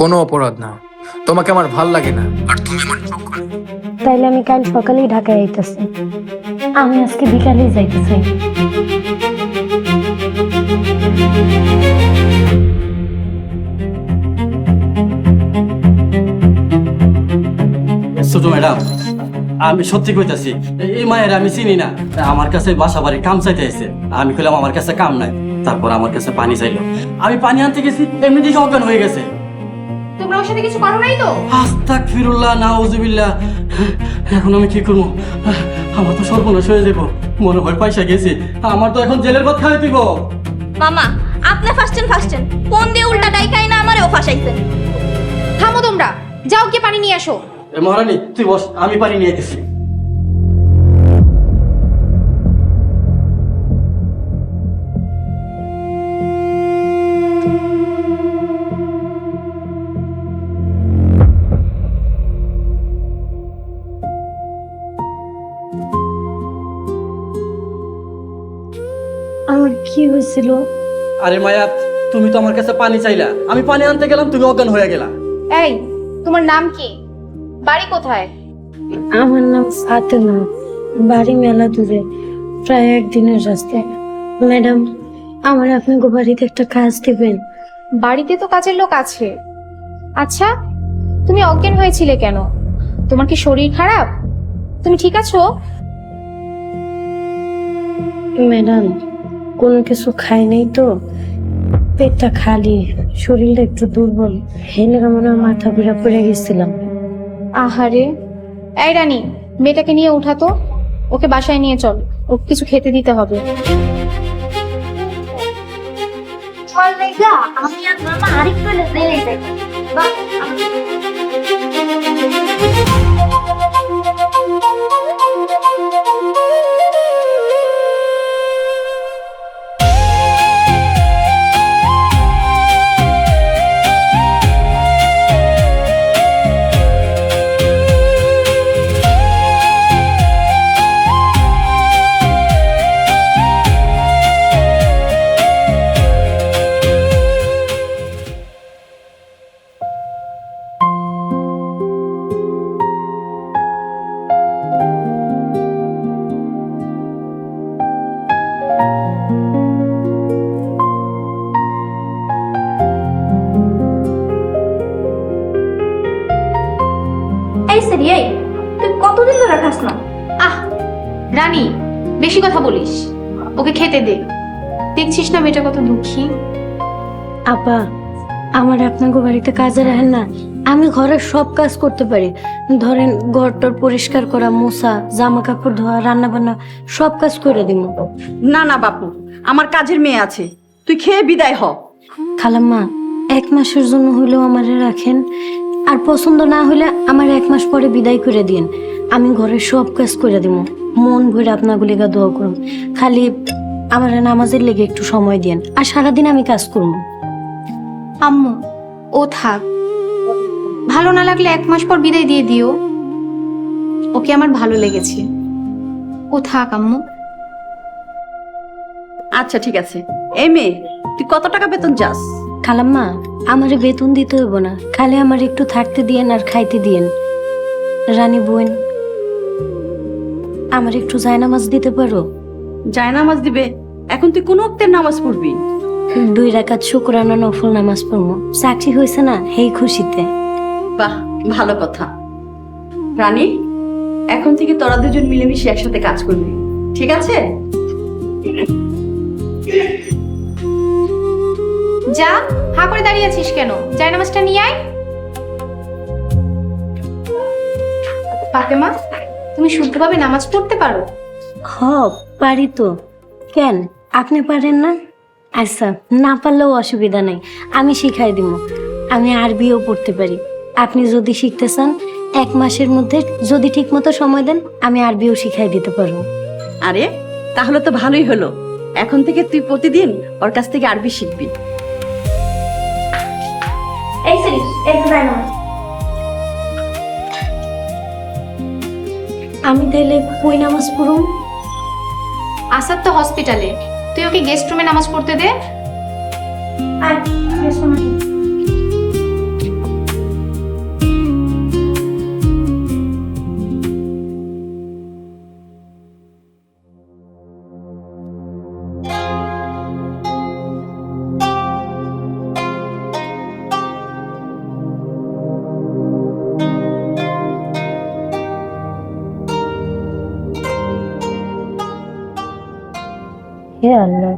কোনো অপরাধ না, তোমাকে আমার ভাল লাগে না আর তুমি আমার চোখ। তাইলে আমি কাল সকালেই ঢাকায় আইতেছি। আমি আজকে বিকালেই যাইতে চাই। ছোট ম্যাডাম, আমি সত্যি কইতাছি, এই মায়ের আমি চিনি না। আমার কাছে বাসা বাড়ি কাম চাইতে আইছে। আমি কইলাম আমার কাছে কাম নাই, তারপর আমার কাছে পানি চাইলো। আমি পানি আনতে গেছি, এমনি দিকে অজ্ঞান হয়ে গেছে। তোমরা ওর সাথে কিছু করো নাই তো? আস্তাগফিরুল্লাহ, নাউজুবিল্লাহ। এখন আমি কি করবো? আমার তো সর্বনাশ হয়ে যাবো, মনে হয় পয়সা গেছি। আমার তো এখন জেলের ভাত খাওয়াই দিব। মামা, আপনি ফার্স্টেন ফোন দিয়ে উল্টা ডাইকাই না আমারেও ফাঁসাইছেন। থামো তোমরা, যাও গিয়ে পানি নিয়ে আসো। মহারানী তুই বস, আমি পানি নিয়ে আইতেছি। আমার কি হয়েছিল? আরে মায়া, তুমি তো আমার কাছে পানি চাইলা, আমি পানি আনতে গেলাম, তুমি অজ্ঞান হয়ে গেলা। এই, তোমার নাম কি? বাড়ি কোথায়? আমার নাম ফাতেমা, বাড়ি মেলা দূরে, প্রায় একদিনের রাস্তায়। ম্যাডাম, আমার আপনাকে বাড়িতে একটা কাজ দিবেন। বাড়িতে তো কাজের লোক আছে। আচ্ছা, তুমি অজ্ঞান হয়েছিলে কেন? তোমার কি শরীর খারাপ? তুমি ঠিক আছো? ম্যাডাম, কোনো কিছু খাই নাই তো, পেটটা খালি, শরীরটা একটু দুর্বল, হেলে মনে হয় মাথা ঘুরা পড়ে গেছিলাম। আহারে, এই রানী, মেয়েটাকে নিয়ে উঠাতো, ওকে বাসায় নিয়ে চল, ওকে কিছু খেতে দিতে হবে। আমি আর মামা আরেকটু লেগে যাই। এই সেরি, এই তুই কতদিন ধরে খাস না? আহ রানী, বেশি কথা বলিস, ওকে খেতে দে। দেখছিস না মেয়েটা কত দুঃখী। আপা, আমার আপনাকে বাড়িতে কাজে রাখেন না, আমি ঘরের সব কাজ করতে পারি। ধরেন ঘরটর পরিষ্কার করা, মোছা, জামা কাপড় ধোয়া, রান্না বান্না সব কাজ করে দিব। না না বাপু, আমার কাজের মেয়ে আছে, তুই খেয়ে বিদায় হ। খালাম্মা, 1 মাসের জন্য হইলেও আমারে রাখেন, আর পছন্দ না হলে আমার 1 মাস পরে বিদায় করে দিন। আমি ঘরের সব কাজ করে দিব, মন ভরে আপনাগুলি গা দোয়া করুন। খালি আমার নামাজের লেগে একটু সময় দিন, আর সারাদিন আমি কাজ করবো। আম্মু, ও থাক, ভালো না লাগলে 1 মাস পর বিদায় দিয়ে দিও। ওকে আমার ভালো লেগেছে, ও থাক আম্মু। আচ্ছা ঠিক আছে। এই মেয়ে, তুই কত টাকা বেতন চাস? খালাম্মা, আমারে বেতন দিতে হইব না, খালি আমার একটু থাকতে দিয়েন আর খাইতে দিয়েন। রানী বোন, আমার একটু জায়নামাজ দিতে পারো? জায়নামাজ দিবে? এখন তুই কোন ওয়াক্তের নামাজ পড়বি? 2 রাকাত শুকরানা নফল নামাজ পড়বো, চাকরি হয়েছে না এই খুশিতে। বাহ, ভালো কথা। রানী, এখন থেকে তোরা দুজন মিলেমিশে একসাথে কাজ করবি, ঠিক আছে? যা, হা করে দাঁড়িয়ে আছিস কেন? যাই নামাজটা নিয়ে আয়। ফাতেমা, তুমি শুদ্ধভাবে নামাজ পড়তে পারো? হ, পারি তো। কেন, আপনি পারেন না? আচ্ছা, না পারলেও অসুবিধা নেই, আমি শিখাই দিব। আমি আরবিও পড়তে পারি। আপনি যদি শিখতে চান, 1 মাসের মধ্যে যদি ঠিক মতো সময় দেন, আমি আরবিও শিখাই দিতে পারবো। আরে তাহলে তো ভালোই হলো, এখন থেকে তুই প্রতিদিন ওর কাছ থেকে আরবি শিখবি। এই সেরি, এই জায়নামাজ। আমি তাইলে কই নামাজ পড়ুম? আসাদ তো হসপিটালে, তুই ওকে গেস্ট রুমে নামাজ পড়তে দে। হে আল্লাহ,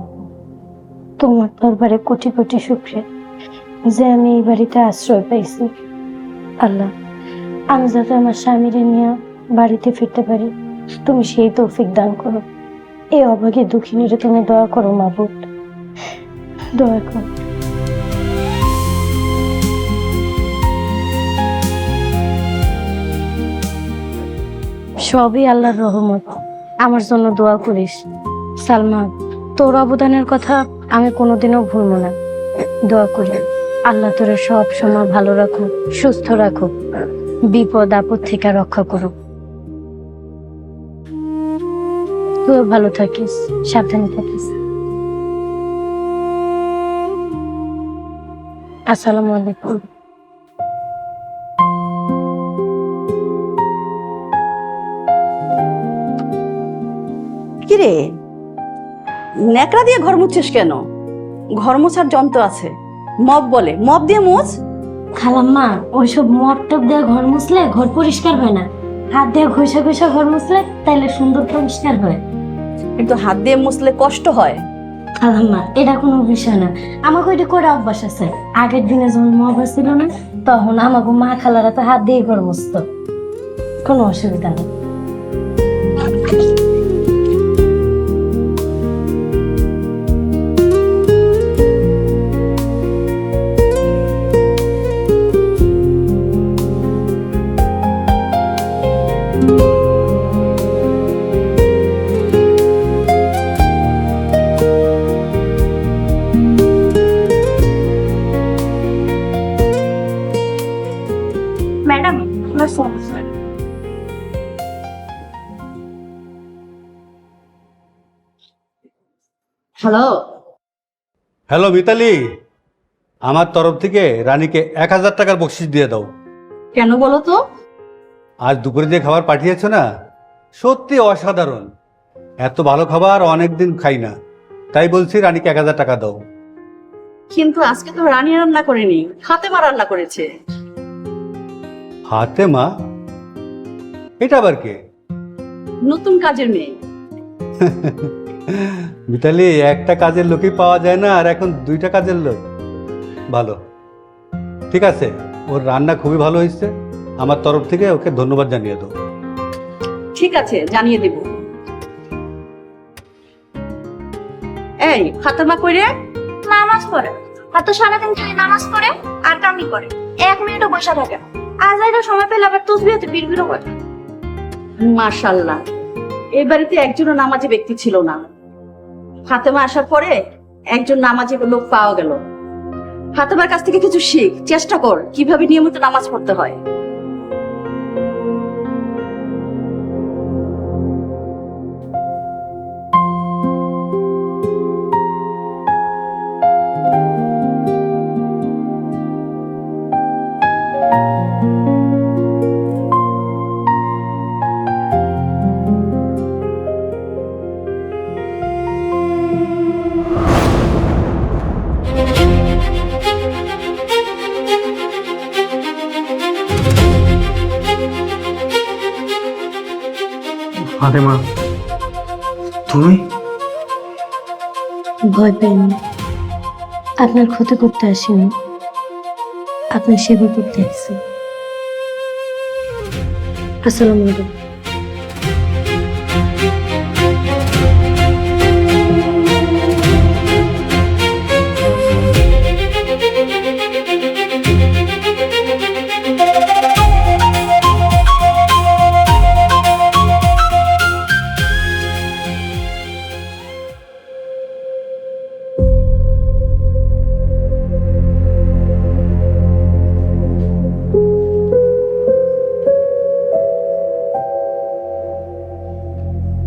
তোমার দরবারে কোটি কোটি শুকরিয়া যে আমি এই বাড়িতে আশ্রয় পাইছি। আল্লাহ, আমি যাতে আমার স্বামীরে নিয়ে বাড়িতে ফিরতে পারি, তুমি সেই তৌফিক দান করো। এই অভাগী দুঃখিনীরে তুমি দয়া করো মাবুদ, দয়া করো। সবই আল্লাহর রহমত। আমার জন্য দোয়া করিস। সালমা, তোর অবদানের কথা আমি কোনোদিনও ভুলবো না। দোয়া করি আল্লাহ তোরে সব সময় ভালো রাখুক, সুস্থ রাখুক, বিপদ আপদ থেকে রক্ষা করুক। তুইও ভালো থাকিস, সাবধানে থাকিস। আসসালামু আলাইকুম। কিরে, ন্যাকড়া দিয়ে ঘর মুছছিস কেন? ঘর মোছার যন্ত্র আছে, মপ বলে, মপ দিয়ে মুছ। খালাম্মা, ওইসব মপ টপ দিয়ে ঘর মুছলে ঘর পরিষ্কার হয় না। হাত দিয়ে ঘষা ঘষা ঘর মুছলে তাইলে সুন্দর পরিষ্কার হয়। কিন্তু হাত দিয়ে মুছলে কষ্ট হয়। খালাম্মা, এটা কোনো বিষয় না, আমাকে ওইটা করে অভ্যাস আছে। আগের দিনে যখন মপ ছিল না, তখন আমাকে মা খালারা তো হাত দিয়ে ঘর মুছতো, কোনো অসুবিধা নেই। ম্যাডাম, আমার ফোন। হ্যালো। হ্যালো মিতালি, আমার তরফ থেকে রানীকে 1000 টাকার বকশিস দিয়ে দাও। কেন বলো তো? আজ দুপুরে যে খাবার পাঠিয়েছো না, সত্যি অসাধারণ। এত ভালো খাবার অনেকদিন খাই না, তাই বলছি রানীকে 1000 টাকা দাও। কিন্তু আজকে তো রানী রান্না করেনি, ফাতেমা রান্না করেছে। ফাতেমা? এটা আবার কে? নতুন কাজের মেয়ে। মিতালি, একটা কাজের লোকই পাওয়া যায় না, আর এখন 2টা কাজের লোক। ভালো, ঠিক আছে, ওর রান্না খুবই ভালো হয়েছে। আমার তরফ থেকে ওকে ধন্যবাদ জানিয়ে দাও। ঠিক আছে, জানিয়ে দেব। এই ফাতেমা কইরে? নামাজ পড়ে। আর তো সারাদিন খালি নামাজ পড়ে আর কামই করে, 1 মিনিটও বসে থাকে না। আজ এটা সময় পেলে আবার তসবিহাতে বিড়বিড়ও করে। মাশাআল্লাহ, এই বাড়িতে একজনও নামাজি ব্যক্তি ছিল না। ফাতেমা আসার পরে একজন নামাজি লোক পাওয়া গেল। ফাতেমার কাছ থেকে কিছু শিখ, চেষ্টা কর কিভাবে নিয়মিত নামাজ পড়তে হয়। ফাতেমা, তুমি? ভয় পেন না, আপনার ক্ষতি করতে আসিনি, আপনার সেবা করতে আসছি। আসসালামু আলাইকুম।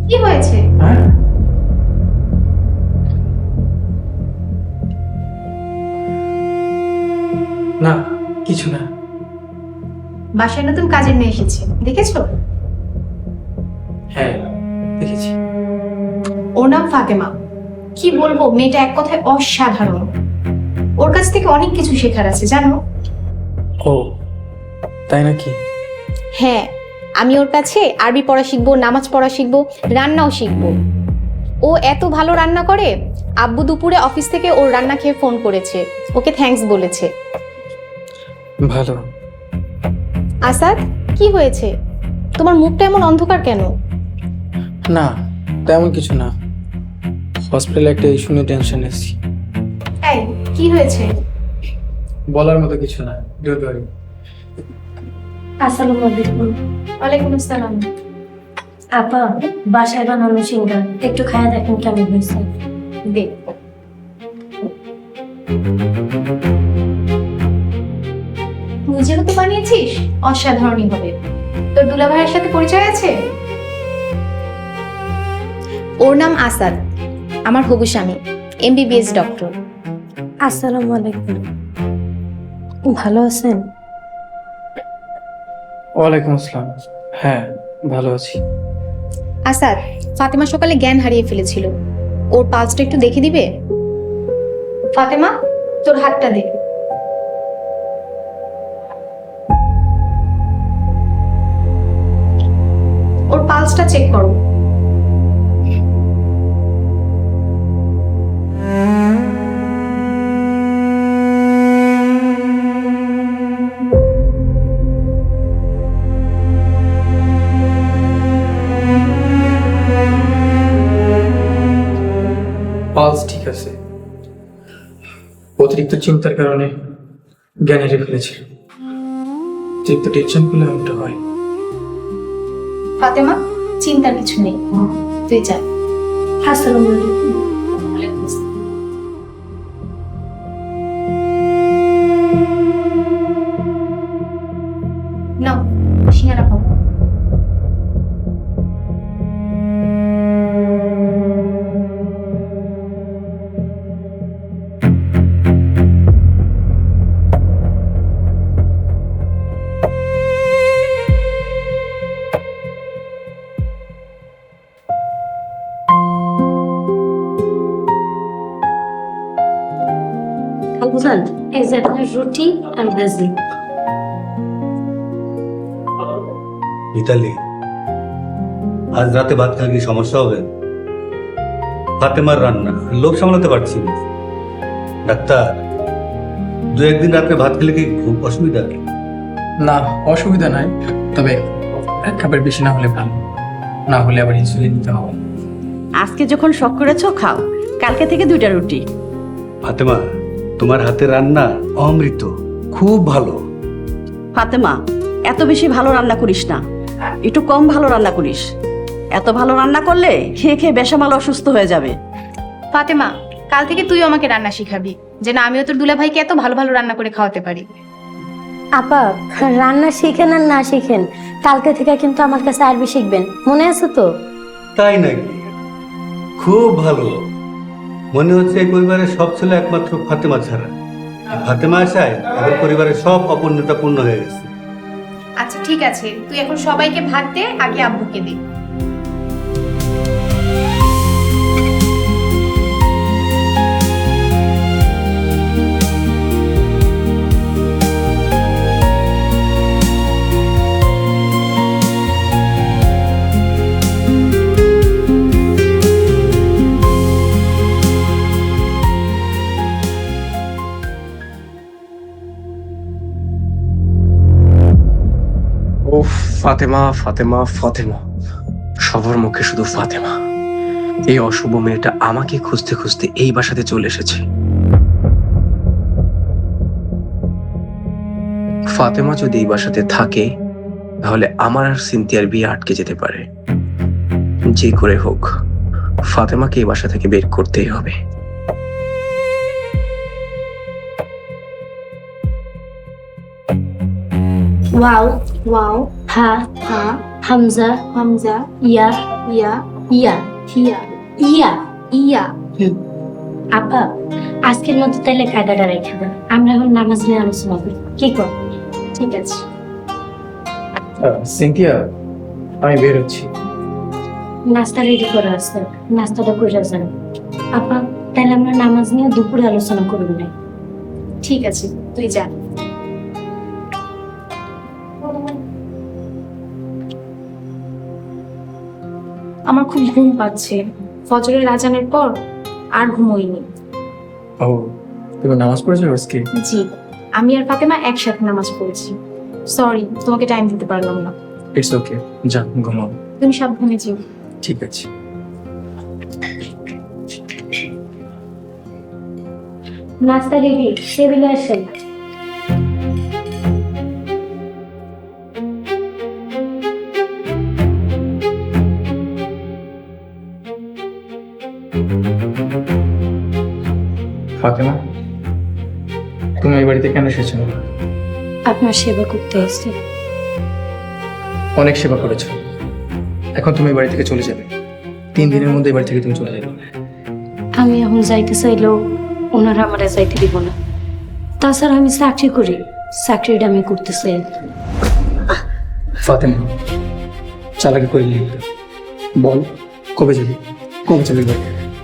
কি হয়েছে? হ্যাঁ না, কিছু না। বাসায় নতুন কাজের মেয়ে এসেছে, দেখেছো? হ্যাঁ দেখেছি। ওর নাম ফাতেমা। কি বলবো, মেয়েটা এক কথায় অসাধারণ। ওর কাছ থেকে অনেক কিছু শেখার আছে জানো। ও তাই নাকি? হ্যাঁ, আমি ওর কাছে আরবি পড়া শিখবো, নামাজ পড়া শিখবো, রান্নাও শিখবো। ও এত ভালো রান্না করে, আব্বু দুপুরে অফিস থেকে ওর রান্না খেয়ে ফোন করেছে, ওকে থ্যাঙ্কস বলেছে। ভালো। আসাদ, কি হয়েছে? তোমার মুখটা এমন অন্ধকার কেন? না তেমন কিছু না, হসপিটালে একটা ইস্যু নিয়ে টেনশন এসেছি। এই, কি হয়েছে? বলার মতো কিছু না, ডোন্ট ওয়ারি। আসসালামু আলাইকুম। ওয়ালাইকুম আসসালাম। আপা, বাসায় বানানো সিঙ্গার একটু খায়া দেখেন কেমন হয়েছে। দেখ, নিজেরও তো বানিয়েছিস, অসাধারণই হবে। তোর দুলা ভাইয়ের সাথে পরিচয় আছে? ওর নাম আসাদ, আমার হবু স্বামী, এমবিবিএস ডক্টর। আসসালামু আলাইকুম। ভালো আছেন? ওয়ালাইকুম আসসালাম। হ্যাঁ ভালো আছি। আসাদ, ফাতেমা সকালে জ্ঞান হারিয়ে ফেলেছিল, ওর পালসটা একটু দেখে দিবে? ফাতেমা, তোর হাতটা দে। ওর পালসটা চেক করো। পালস ঠিক আছে, অতিরিক্ত চিন্তার কারণে জ্ঞান হারিয়ে ফেলেছিল। অতিরিক্ত টেনশন করলে এমনটা হয়। ফাতেমা, চিন্তার কিছু নেই, তুই যা। আসসালামু আলাইকুম। নাও, সিঙ্গারা খাও। বুঝলেন, এই যে আপনার রুটি আর ভাজি। মিতালি, আজ রাতে ভাত খেলে কি সমস্যা হবে? ফাতেমার রান্না, লোক সামলাতে পারছি না। ডাক্তার, দু একদিন রাত্রে ভাত খেলে কি খুব অসুবিধা? না অসুবিধা নাই, তবে এক কাপের বেশি না হলে ভালো, না হলে আবার ইনসুলিন নিতে হবে। আজকে যখন শখ করেছো খাও, কালকে থেকে 2টা রুটি। ফাতেমা, তোমার হাতের রান্না অমৃত, খুব ভালো। ফাতেমা, এত বেশি ভালো রান্না করিস না, একটু কম ভালো রান্না করিস। এত ভালো রান্না করলে খেয়ে খেয়ে বেসামাল অসুস্থ হয়ে যাবে। ফাতেমা, কাল থেকে তুইও আমাকে রান্না শিখাবি, যেন আমিও তোর দুলা ভাইকে এত ভালো ভালো রান্না করে খাওয়াতে পারি। আপা, রান্না শিখেন আর না শিখেন, কালকে থেকে কিন্তু আমার কাছে আরবি শিখবেন, মনে আছে তো? তাই নাকি? খুব ভালো। মনে হচ্ছে এই পরিবারের সব ছেলে একমাত্র ফাতেমা ছাড়া। ফাতেমা আসায় এখন পরিবারের সব অপূর্ণতা পূর্ণ হয়ে গেছে। আচ্ছা ঠিক আছে, তুই এখন সবাইকে ভাত দে, আগে আব্বুকে দে। ও ফাতেমা ফাতেমা ফাতেমা, সবার মুখে শুধু ফাতেমা। এই অশুভ মেয়েটা আমাকে খুঁজতে খুঁজতে এই বাসাতে চলে এসেছে। ফাতেমা যদি এই বাসাতে থাকে, তাহলে আমার আর সিনথিয়ার বিয়ে আটকে যেতে পারে। যে করে হোক ফাতেমাকে এই বাসা থেকে বের করতেই হবে। ওয়াও, ওয়াও, হা, হা, হামজা, হামজা, ইয়া, ইয়া, ইয়া ইয়া ইয়া ইয়া আপা আজকের মতো তাহলে কায়দাটা রেখে দেন, আমরা এখন নামাজ নিয়ে আলোচনা করি, কি কর? ঠিক আছে। সিনথিয়া, আমি বের হচ্ছি। নাস্তা রেডি করা আছে, নাস্তাটা করে যান। আপা তাহলে আমরা নামাজ নিয়ে দুপুরে আলোচনা করব না? ঠিক আছে, তুই যা। আমার খুব ঘুম পাচ্ছে, ফজরের আজানের পর আর ঘুমোইনি। ও, তুমি নামাজ পড়েছো আজকে? জি, আমি আর ফাতেমা একসাথে নামাজ পড়েছি। সরি, তোমাকে টাইম দিতে পারলাম না। ইটস ওকে, যা ঘুমাও। তুমি সাবধানে যেও। ঠিক আছে। নাস্তা রেডি, টেবিলে আসেন। ফাতেমা, তুমি এই বাড়িতে কেন এসেছো? আপনার সেবা করতে এসেছি। অনেক সেবা করেছো, এখন তুমি এই বাড়ি থেকে চলে যাবে। 3 দিনের মধ্যে এই বাড়ি থেকে তুমি চলে যাবে। আমি এখন যাইতে চাইলেও ওনারা আমারে যাইতে দিব না। তাছাড়া আমি চাকরি করি, চাকরিটা আমি করতে চাই। ফাতেমা, চালাকি করে নিয়ে বল, কবে যাবি? কবে যাবি বাড়ি?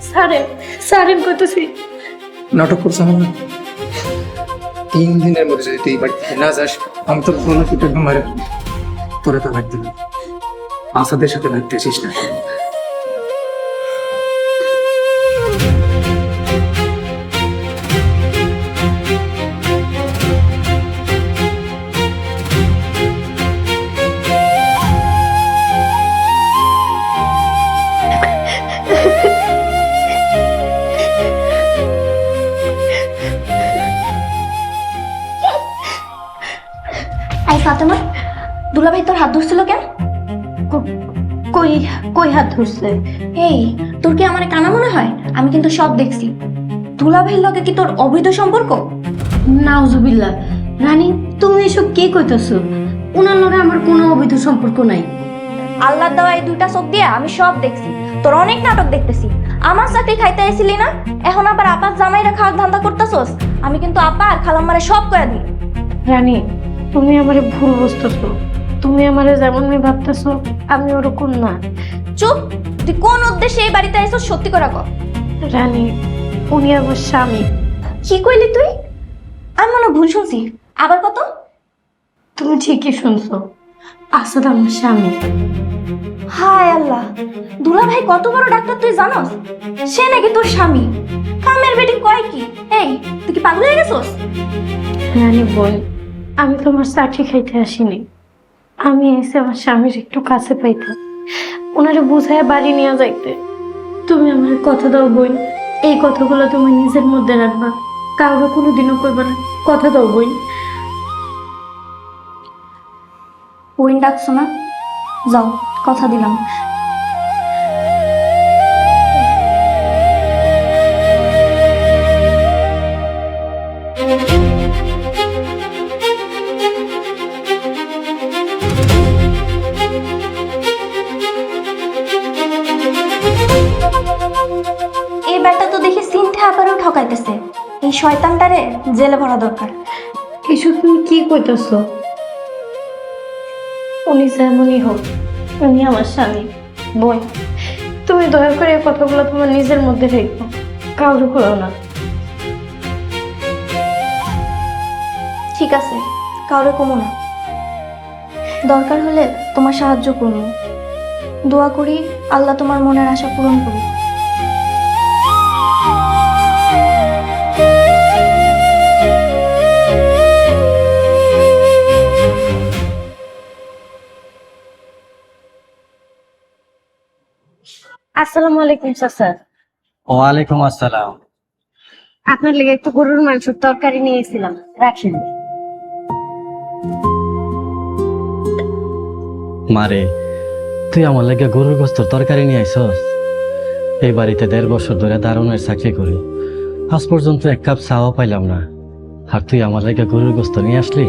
সারেন সারেন করতেছি। নাটক করছো আমার? 3 দিনের মধ্যে যদি তুই এই বাড়ি থেকে না যাস, আমি তোর কোনো কিছু মারে তোরা তো ভাগ দিবি। আসাদের সাথে ভাগতে আসিস না। এই ফাতেমা, দুলাভাই তোর হাত ধরছিল কেন? কই কই হাত ধরছে? এই, তোর কি আমার কানা মনে হয়? আমি কিন্তু সব দেখছি। দুলাভাইয়ের লগে কি তোর অবৈধ সম্পর্ক? নাউজুবিল্লাহ, রানী তুমি এসব কি কইতেছো? ওনার লগে আমার কোনো অবৈধ সম্পর্ক নাই। আল্লাহর দেওয়া এই 2টা চোখ দিয়ে আমি সব দেখছি। তোর অনেক নাটক দেখতেছি। আমার চাকরি খাইতে আইছিলি না, এখন আবার আপার জামাইরা খাওয়ার ধান্দা করতেছস। আমি কিন্তু আপা আর খালাম্মারে সব করে দিই। রানী, তুমি আমারে ভুল বুঝতেছো। তুমি আমারে যেমন ভাবতেছো আমি ওরকম না। চুপ, তুই কোন উদ্দেশ্যে এই বাড়িতে আইছস সত্যি করে কর। রানী, উনি আমার স্বামী। কি কইলি তুই? আমি মনে হয় ভুল শুনছি। আবার কত? তুমি ঠিকই শুনছো, আসাদ আমার স্বামী। হায় আল্লাহ, দুলাভাই কত বড় ডাক্তার তুই জানোস? সে নাকি তোর স্বামী। কামের বেটি কয় কি? এই, তুই কি পাগল হয়ে গেছস? রানী বোন, আমি তোমার চাকরি খাইতে আসিনি। আমি এসে আমার স্বামীর একটু কাছে পাইতাম, ওনারে বুঝায় বাড়ি নিয়ে যাইতে। তুমি আমার কথা দাও বোন, এই কথাগুলো তুমি নিজের মধ্যে রাখবা, কাউকে কোনোদিনও কইবা না। কথা দাও বোন। ওইন ডাকছো না? যাও, কথা দিলাম। এই ব্যাটা তো দেখি সিনথে আবারও ঠকাইতেছে। এই শয়তানটারে জেলে ভরা দরকার। এসব তুমি কি কইতেছো? উনি যেমনই হোক, উনি আমার স্বামী। বোন, তুমি দয়া করে এই কথাগুলো তোমার নিজের মধ্যে রেখো, কাউরে করো না। ঠিক আছে, কাউরে কমো না। দরকার হলে তোমার সাহায্য করব। দোয়া করি আল্লাহ তোমার মনের আশা পূরণ করুক। আসসালামু আলাইকুম চাচা। ওয়ালাইকুম আসসালাম। আপনার লেগে একটু গরুর মাংসের তরকারি নিয়েছিলাম, রাখেন। মারে, তুই আমার লাগে গরুর গোস্তের তরকারি নিয়ে আইসস? এই বাড়িতে 1.5 বছর ধরে দারুণের চাকরি করি, আজ পর্যন্ত 1 কাপ চাও পাইলাম না, আর তুই আমার লাগে গরুর গোস্ত নিয়ে আসলি?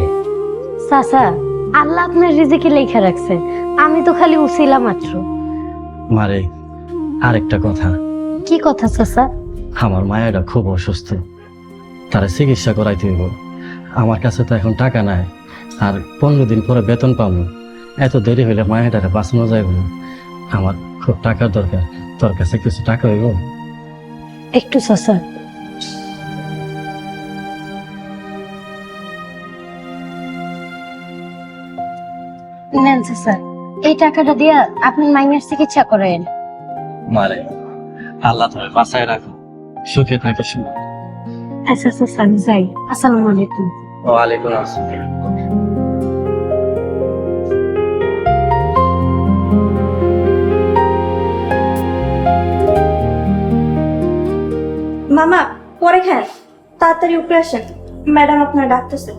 চাচা, আল্লাহ আপনার রিজিকে লেখা রাখছে, আমি তো খালি উছিলা মাত্র। মারে, আরেকটা কথা, কি কথা চাচা? আমার মায়েরা খুব অসুস্থ, তারা চিকিৎসা করাইতে হইব। আমার কাছে তো এখন টাকা নাই, আর 15 দিন পরে বেতন পাবো। এত দেরি হইলে মায়েরারে বাঁচানো যাইব না। আমার খুব টাকার দরকার, তোর কাছে কিছু টাকা হইব? একটু চাচা। নেন চাচা, এই টাকাটা দিয়া আপনি মাইনের চিকিৎসা করেন। মারে আল্লাহ তুমি বাঁচায় রাখো, সুখে থাকে শুনো। আচ্ছা চাচা, আমি যাই। আসসালামু আলাইকুম। ওয়ালাইকুম আসসালাম। মামা পরে খান, তাড়াতাড়ি উপরে আসেন, ম্যাডাম আপনার ডাকতেছে।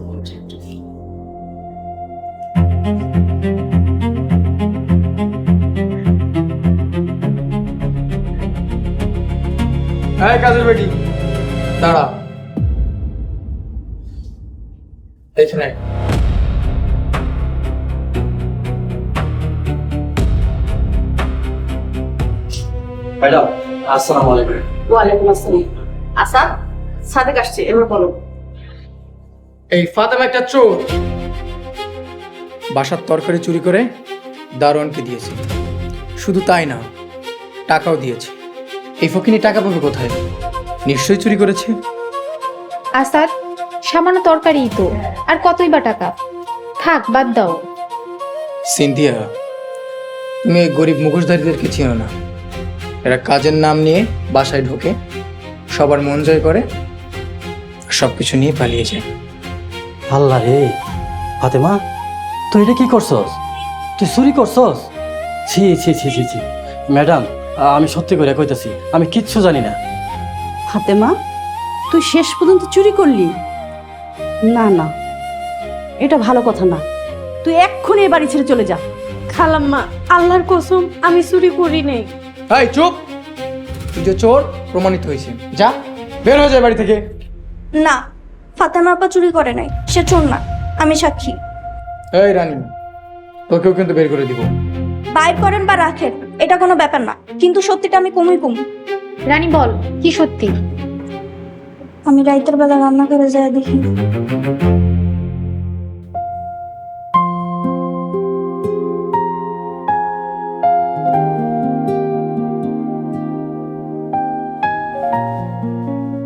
হ্যাঁ কাজের বেটি, দাঁড়া এখানে। ম্যাডাম আসসালামু আলাইকুম। ওয়ালাইকুম আসসালাম। আসাদ, সাদেক আসছে, এবার বলো। এই ফাতেমা একটা চোর, বাসার তরকারি চুরি করে দারোয়ানকে দিয়েছে। শুধু তাই না, টাকাও দিয়েছে। এই ফকিনি টাকা পাবে কোথায়? নিশ্চয়ই চুরি করেছে। আসাদ, সামান্য তরকারিই তো, আর কতই বা টাকা। থাক, বাদ দাও। সিনথিয়া, তুমি এই গরিব মুখোশধারীদেরকে চিনো না। এরা কাজের নাম নিয়ে বাসায় ঢোকে, সবার মন জয় করে, সবকিছু নিয়ে পালিয়ে যায়। আল্লাহ রে, ফাতেমা তুই এটা কি করছস? তুই চুরি করছস? ছি ছি ছি ছি ছি। ম্যাডাম আমি সত্যি করে কইতাছি, আমি কিচ্ছু জানি না। ফাতেমা, তুই শেষ পর্যন্ত চুরি করলি? না না, এটা ভালো কথা না। তুই এক্ষুনি এই বাড়ি ছেড়ে চলে যা। খালাম্মা, আল্লাহর কসম আমি চুরি করি নাই। এই চুপ! তুই যে চোর প্রমাণিত হয়েছে, যা বের হয়ে যায় বাড়ি থেকে। না, ফাতেমা আপা চুরি করে নাই, সে চোর না, আমি সাক্ষী। এই রানী, তোকেও কিন্তু বের করে দিব। বাইর করেন বা রাখেন, এটা কোনো ব্যাপার না, কিন্তু সত্যিটা আমি কমই কম। রানী বল, কি সত্যি? আমি রাইতের বেলা রান্না করে যায় দেখি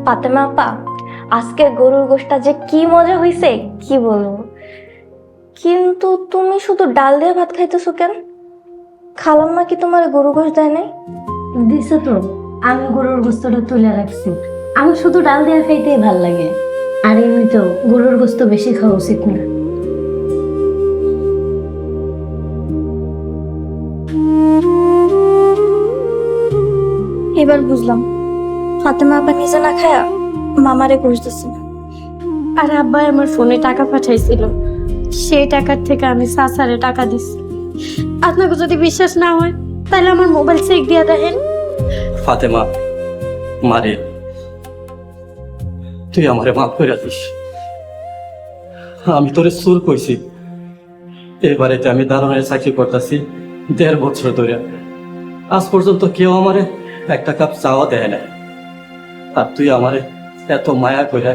ফাতেমা আপা, আজকে গরুর গোশটা যে কি মজা হইছে কি বলবো। কিন্তু তুমি শুধু ডাল দিয়ে ভাত খাইতেছো কেন? খালাম্মা কি তোমার গরু গোশ দেয় নাই? দিছে তো, আমি গরুর গোস্তটা তুলে রাখছি। আমি শুধু ডাল দিয়ে খাইতেই ভাল লাগে। আর এমনিতেও গরুর গোস্ত বেশি খাওয়া উচিত না। এবার বুঝলাম, ফাতেমা আপা নিজে না খায়া মামারে গোশ দিছে। আর আব্বা আমার ফোনে টাকা পাঠাইছিল, সেই টাকার থেকে আমি চাচারে টাকা দিছি। আপনাকে যদি বিশ্বাস না হয় তাহলে আমার মোবাইল চেক দিয়ে দেখেন। ফাতেমা মারে, তুই আমারে মাফ করে দিস। আমি তোরে চুর কইছি। এবারে আমি দারোয়ানের চাকরি করতেছি 1.5 বছর ধরে। আজ পর্যন্ত কেউ আমারে একটা কাপ চাওয়া দেয় না। আর তুই আমারে এত মায়া করে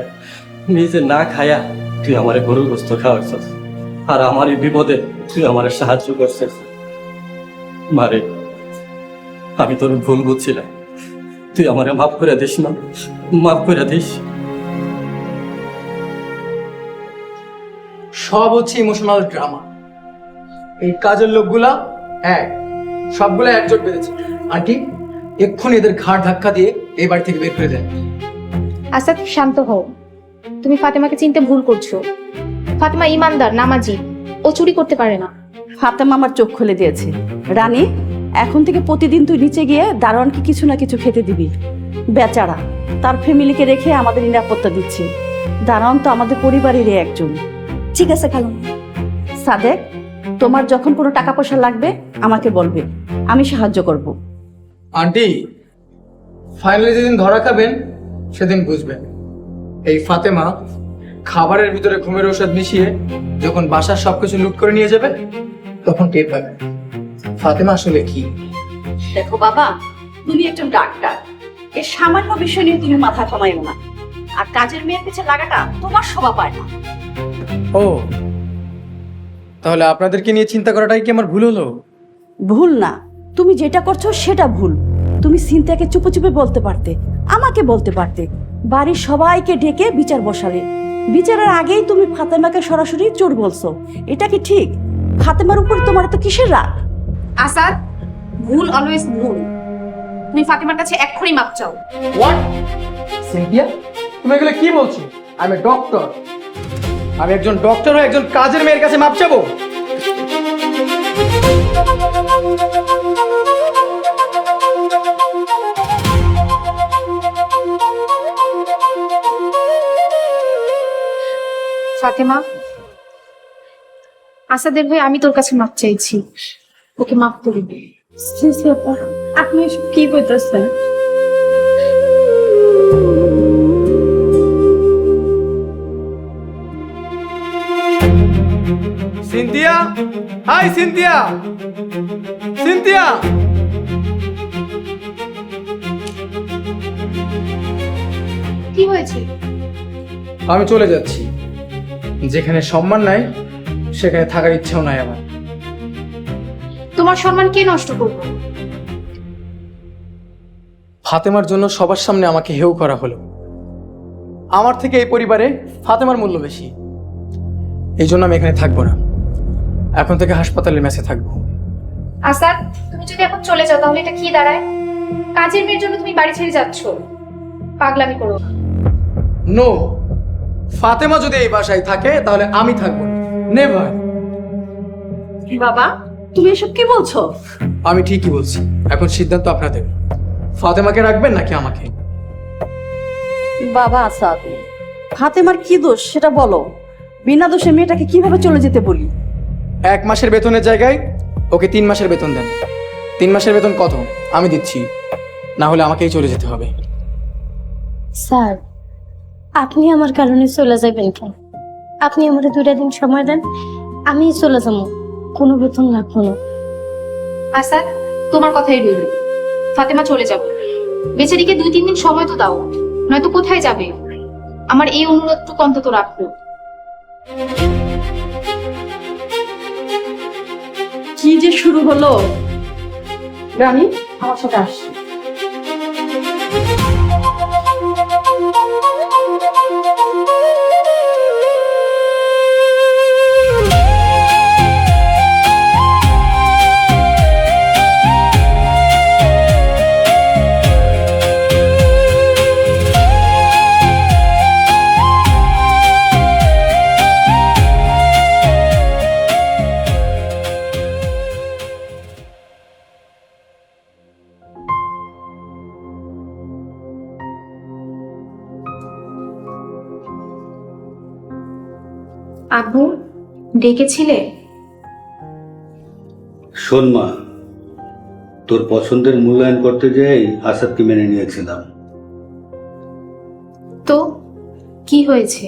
নিজে না খায়া তুই আমারে গরুর গোস্ত খাওয়াইছস। আর আমার এই বিপদে তুই আমারে সাহায্য করছিস। মারে, আমি তোর ভুল বুঝছিলাম, তুই আমারে মাফ করে দিস না, মাফ করে দিস। সব হচ্ছে ইমোশনাল ড্রামা। এই কাজের লোকগুলা সবগুলা একজোট বেঁধেছে। আন্টি, এক্ষুনি এদের ঘাড় ধাক্কা দিয়ে এই বাড়ি থেকে বের করে দেন। আসাদ, শান্ত হও। তুমি ফাতেমাকে চিনতে ভুল করছো। ফাতেমা ইমানদার, নামাজি, ও চুরি করতে পারে না। ফাতেমা আমার চোখ খুলে দিয়েছে। রানী, এখন থেকে প্রতিদিন তুই নিচে গিয়ে দারোয়ানকে কিছু না কিছু খেতে দিবি। বেচারা তার ফ্যামিলিকে রেখে আমাদের নিরাপত্তা দিচ্ছে। দারোয়ান তো আমাদের পরিবারেরই একজন। ঠিক আছে খালাম্মা। সাদেক, তোমার যখন কোনো টাকা পয়সা লাগবে আমাকে বলবে, আমি সাহায্য করব। আন্টি, ফাইনালি যেদিন ধরা খাবেন সেদিন বুঝবেন এই ফাতেমা খাবারের ভিতরে ঘুমের ঔষধ মিশিয়ে যখন বাসার সবকিছু লুট করে নিয়ে যাবে তখন টের পাবেন ফাতেমা আসলে কি। দেখো বাবা, তুমি একজন ডাক্তার, এই সামান্য বিষয় নিয়ে তুমি মাথা ঘামাইও না। আর কাজের মেয়ের পিছে লাগাটা তোমার স্বভাব হয় না। ও, তাহলে আপনাদেরকে নিয়ে চিন্তা করাটাই কি আমার ভুল হলো? ভুল না, তুমি যেটা করছো সেটা ভুল। তুমি সিনথিয়াকে চুপে চুপে বলতে পারতে, আমাকে বলতে পারতে, বাড়ির সবাইকে ডেকে বিচার বসালে। বিচারের আগেই তুমি ফাতেমাকে সরাসরি চোর বলছো, এটা কি ঠিক? ফাতেমার উপরে তোমার তো কিসের রাগ? আসাদ, ভুল অলওয়েজ ভুল। তুমি ফাতেমার কাছে এক্ষুনি মাপ চাও। হোয়াট? সিনথিয়া, তুমি এগুলো কি বলছো? আমি ডক্টর। আমি একজন ডক্টর হয়ে একজন কাজের মেয়ের কাছে মাপ চাবো? ফাতেমা, আসাদের ভাই, আমি তোর কাছে মাপ চাইছি, ওকে মাফ করে দে। আপনি এসব কি বলতেছেন? Cynthia, hi Cynthia, Cynthia. কি হয়েছে? আমি চলে যাচ্ছি। যেখানে সম্মান নাই সেখানে থাকার ইচ্ছাও নাই আমার। তোমার সম্মান কে নষ্ট করবো? ফাতেমার জন্য সবার সামনে আমাকে হেউ করা হলো। আমার থেকে এই পরিবারে ফাতেমার মূল্য বেশি। এই জন্য আমি এখানে থাকবো না। এখন থেকে হাসপাতালের মেসে থাকবো। আসাদ, তুমি যদি এখন চলে যাও তাহলে এটা কি দাঁড়ায়? কাজের মেয়ের জন্য তুমি বাড়ি ছেড়ে যাচ্ছ, পাগলামি করো না। নো, ফাতেমা যদি এই বাসায় থাকে তাহলে আমি থাকবো না। নেভার। বাবা, তুমি এসব কি বলছো? আমি ঠিকই বলছি। এখন সিদ্ধান্ত আপনাদের। ফাতেমাকে রাখবেন নাকি আমাকে? বাবা আসাদ, ফাতেমার কি দোষ সেটা বলো। বিনা দোষে মেয়েটাকে কিভাবে চলে যেতে বলি? 1 মাসের বেতনের জায়গায় ওকে 3 মাসের বেতন দেন। 3 মাসের বেতন কত আমি দিচ্ছি, না হলে আমাকেই চলে যেতে হবে। স্যার, আপনি আমার কারণে চলে যাবেন কেন? আপনি আমার 2টা দিন সময় দেন, আমি চলে যাবো, কোনো বেতন লাগবো না। আসাদ, তোমার কথাই রইল। ফাতেমা চলে যাবে, বেচারিকে 2-3 দিন সময় তো দাও, নয়তো কোথায় যাবে? আমার এই অনুরোধটুকু অন্তত রাখো। কি যে শুরু হলো! রানী, আমার সাথে আস। আব্বু, ডেকেছিলে? শোন মা, তোর পছন্দের মূল্যায়ন করতে যেয়েই আসাদকে মেনে নিয়েছিলাম। তো কি হয়েছে?